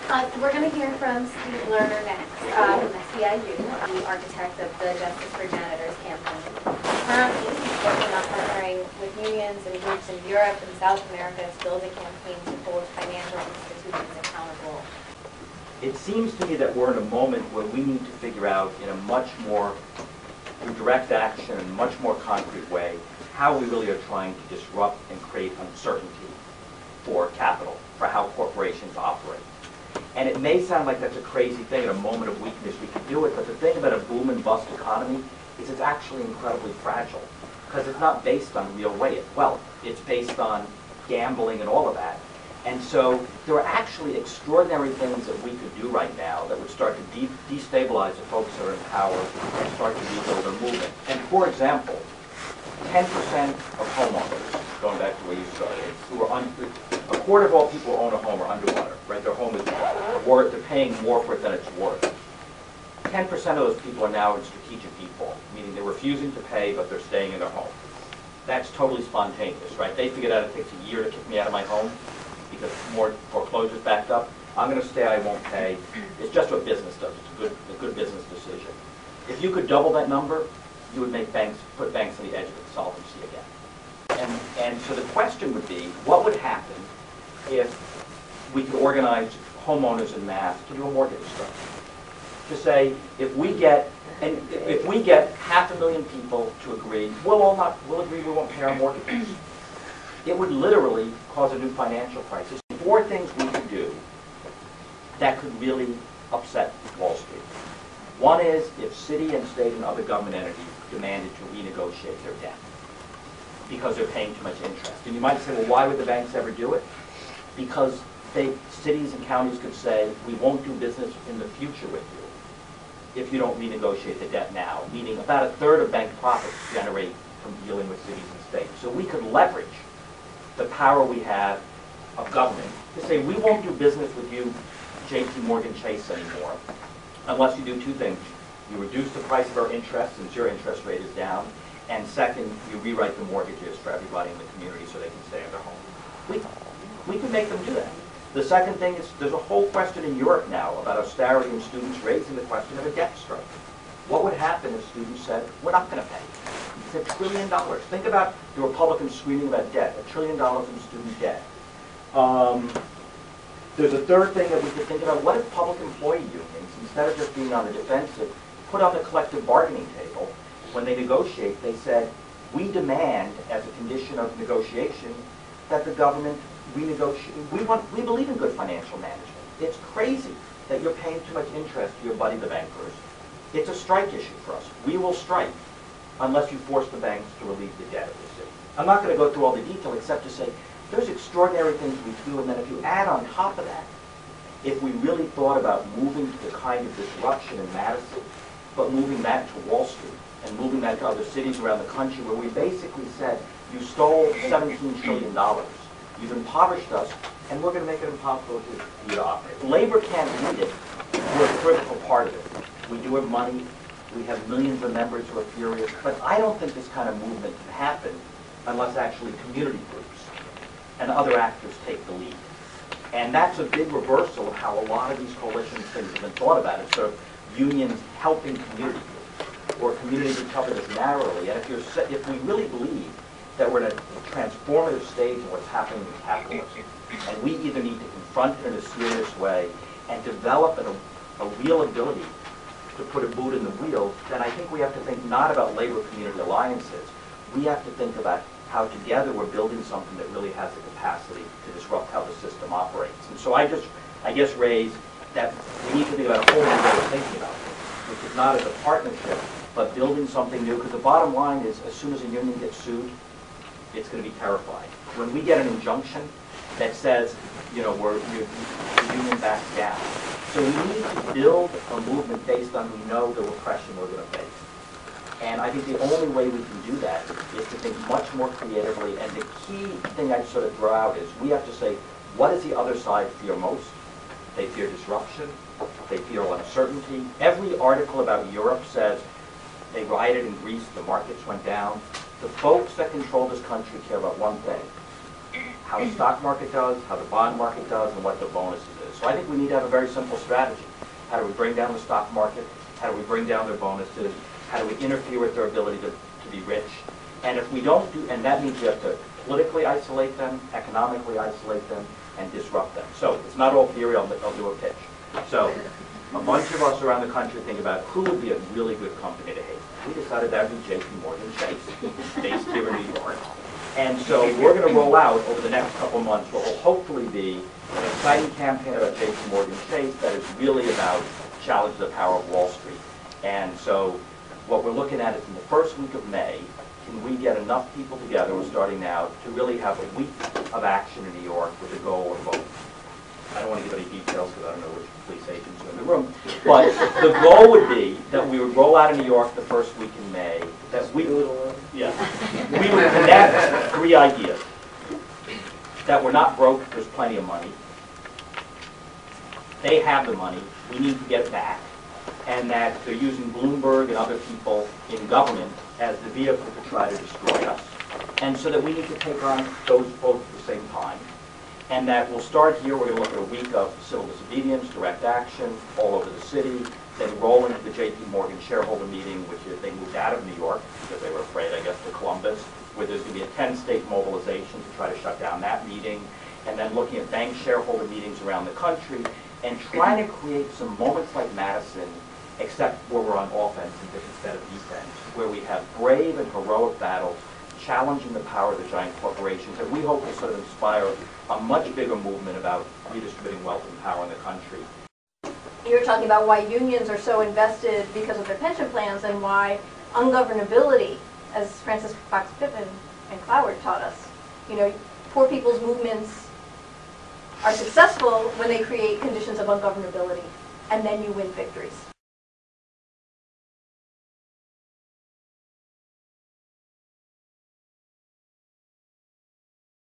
We're going to hear from Steve Lerner next from the CIU, the architect of the Justice for Janitors campaign. Currently, he's working on partnering with unions and groups in Europe and South America to build a campaign to hold financial institutions accountable. It seems to me that we're in a moment where we need to figure out in a much more through direct action and much more concrete way how we really are trying to disrupt and create uncertainty for capital, for how corporations operate. And it may sound like that's a crazy thing, at a moment of weakness we could do it, but the thing about a boom and bust economy is it's actually incredibly fragile, because it's not based on real wealth. It's based on gambling and all of that. And so there are actually extraordinary things that we could do right now that would start to destabilize the folks that are in power and start to rebuild their movement. And for example, 10% of homeowners, going back to where you started, who are a quarter of all people who own a home are underwater, right? Their home is worth, they're paying more for it than it's worth. 10% of those people are now in strategic default, meaning they're refusing to pay, but they're staying in their home. That's totally spontaneous, right? They figured out it takes a year to kick me out of my home because more foreclosures backed up. I'm going to stay, I won't pay. It's just what business does. It's a good business decision. If you could double that number, you would make put banks on the edge of insolvency again. And so the question would be, what would happen if we could organize homeowners en masse to do a mortgage structure? To say, if we get 500,000 people to agree, we'll agree we won't pay our mortgages. It would literally cause a new financial crisis. 4 things we could do that could really upset Wall Street. One is if city and state and other government entities demanded to renegotiate their debt because they're paying too much interest. And you might say, well, why would the banks ever do it? Because cities and counties could say, we won't do business in the future with you if you don't renegotiate the debt now, meaning about 1/3 of bank profits generate from dealing with cities and states. So we could leverage the power we have of government to say, we won't do business with you, JP Morgan Chase, anymore, unless you do 2 things. You reduce the price of our interest, since your interest rate is down, and second, you rewrite the mortgages for everybody in the community so they can stay in their home. We can make them do that. The second thing is, there's a whole question in Europe now about austerity and students raising the question of a debt strike. What would happen if students said, we're not going to pay? It's $1 trillion. Think about the Republicans screaming about debt, $1 trillion in student debt. There's a third thing that we could think about. What if public employee unions, instead of just being on the defensive, put on the collective bargaining table? When they negotiate, they said, we demand, as a condition of negotiation, that the government renegotiate. We believe in good financial management. It's crazy that you're paying too much interest to your buddy, the bankers. It's a strike issue for us. We will strike unless you force the banks to relieve the debt of the city. I'm not going to go through all the detail except to say there's extraordinary things we do, and then if you add on top of that, if we really thought about moving to the kind of disruption in Madison, but moving that to Wall Street and moving that to other cities around the country where we basically said, you stole $17 trillion, you've impoverished us, and we're going to make it impossible for you to operate. Labor can't lead it. We're a critical part of it. We do have money. We have millions of members who are furious. But I don't think this kind of movement can happen unless actually community groups and other actors take the lead. And that's a big reversal of how a lot of these coalition things have been thought about. It's sort of unions helping community groups, or community groups helping us narrowly. And if we really believe that we're in a transformative stage of what's happening in capitalism, and we either need to confront it in a serious way and develop a real ability to put a boot in the wheel, then I think we have to think not about labor community alliances. We have to think about how together we're building something that really has the capacity to disrupt how the system operates. And so I guess raise that we need to think about a whole new way of thinking about this, which is not as a partnership, but building something new. Because the bottom line is, as soon as a union gets sued, it's going to be terrifying. When we get an injunction that says, you know, the union backs down. So we need to build a movement based on we know the repression we're going to face. And I think the only way we can do that is to think much more creatively. And the key thing I'd sort of throw out is we have to say, what does the other side fear most? They fear disruption. They fear uncertainty. Every article about Europe says they rioted in Greece, the markets went down. The folks that control this country care about one thing: how the stock market does, how the bond market does, and what the bonuses is. So I think we need to have a very simple strategy. How do we bring down the stock market? How do we bring down their bonuses? How do we interfere with their ability to be rich? And if we don't do, and that means we have to politically isolate them, economically isolate them, and disrupt them. So it's not all theory, I'll do a pitch. So a bunch of us around the country think about who would be a really good company to hate. We decided that would be J.P. Morgan Chase, based here in New York. And so we're going to roll out over the next couple months what will hopefully be an exciting campaign about J.P. Morgan Chase that is really about challenge the power of Wall Street. And so what we're looking at is in the first week of May, can we get enough people together, we're starting now, to really have a week of action in New York with the goal of vote. I don't want to give any details because I don't know which police agents are in the room, but the goal would be that we would roll out in New York the first week in May, that we would connect 3 ideas. That we're not broke, there's plenty of money. They have the money, we need to get it back. And that they're using Bloomberg and other people in government as the vehicle to try to destroy us. And so that we need to take on those both at the same time. And that we'll start here, we're going to look at a week of civil disobedience, direct action, all over the city, then roll into the J.P. Morgan shareholder meeting, which is they moved out of New York because they were afraid, I guess, to Columbus, where there's going to be a 10-state mobilization to try to shut down that meeting, and then looking at bank shareholder meetings around the country, and trying to create some moments like Madison, except where we're on offense instead of defense, where we have brave and heroic battles challenging the power of the giant corporations that we hope will sort of inspire a much bigger movement about redistributing wealth and power in the country. You're talking about why unions are so invested because of their pension plans and why ungovernability, as Francis Fox Pippin and Cloward taught us, poor people's movements are successful when they create conditions of ungovernability, and then you win victories.